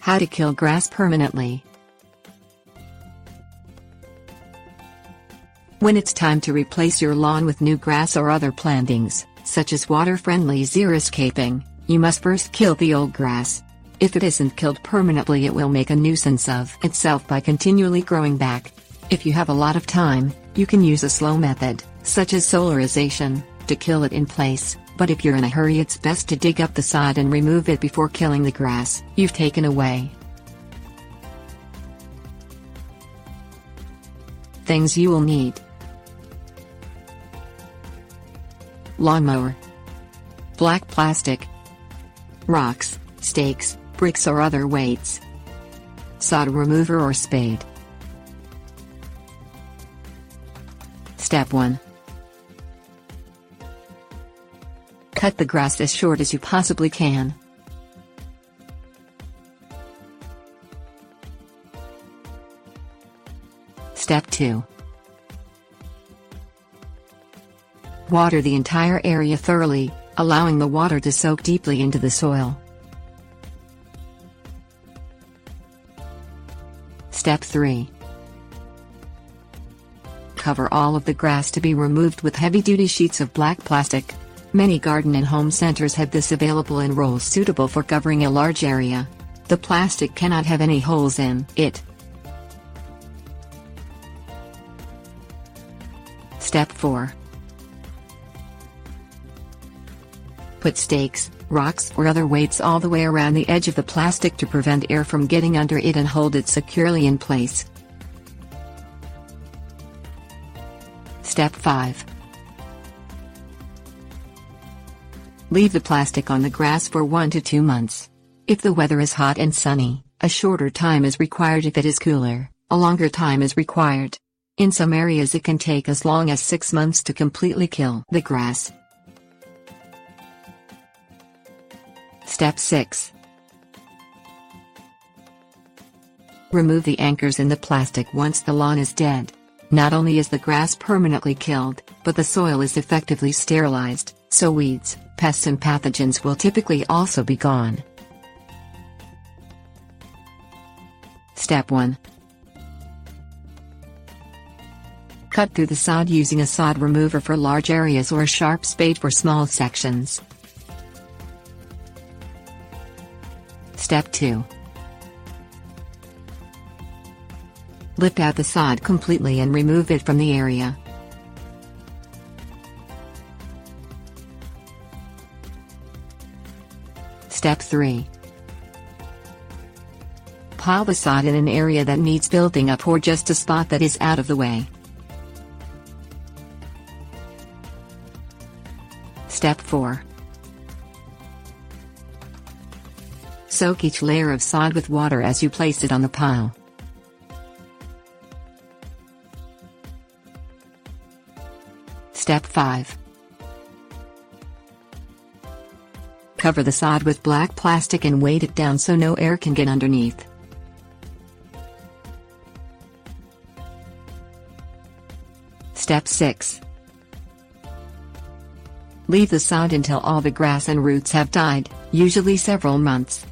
How to kill grass permanently. When it's time to replace your lawn with new grass or other plantings, such as water-friendly xeriscaping, you must first kill the old grass. If it isn't killed permanently, it will make a nuisance of itself by continually growing back. If you have a lot of time, you can use a slow method, such as solarization, to kill it in place, but if you're in a hurry, it's best to dig up the sod and remove it before killing the grass you've taken away. Things you will need: lawnmower, black plastic, rocks, stakes, bricks or other weights, sod remover or spade. Step 1. Cut the grass as short as you possibly can. Step 2. Water the entire area thoroughly, allowing the water to soak deeply into the soil. Step 3. Cover all of the grass to be removed with heavy-duty sheets of black plastic. Many garden and home centers have this available in rolls suitable for covering a large area. The plastic cannot have any holes in it. Step 4. Put stakes, rocks or other weights all the way around the edge of the plastic to prevent air from getting under it and hold it securely in place. Step 5. Leave the plastic on the grass for 1 to 2 months. If the weather is hot and sunny, a shorter time is required. If it is cooler, a longer time is required. In some areas it can take as long as 6 months to completely kill the grass. Step 6. Remove the anchors in the plastic once the lawn is dead. Not only is the grass permanently killed, but the soil is effectively sterilized, so weeds, pests and pathogens will typically also be gone. Step 1. Cut through the sod using a sod remover for large areas or a sharp spade for small sections. Step 2. Lift out the sod completely and remove it from the area. Step 3. Pile the sod in an area that needs building up or just a spot that is out of the way. Step 4. Soak each layer of sod with water as you place it on the pile. Step 5. Cover the sod with black plastic and weight it down so no air can get underneath. Step 6. Leave the sod until all the grass and roots have died, usually several months.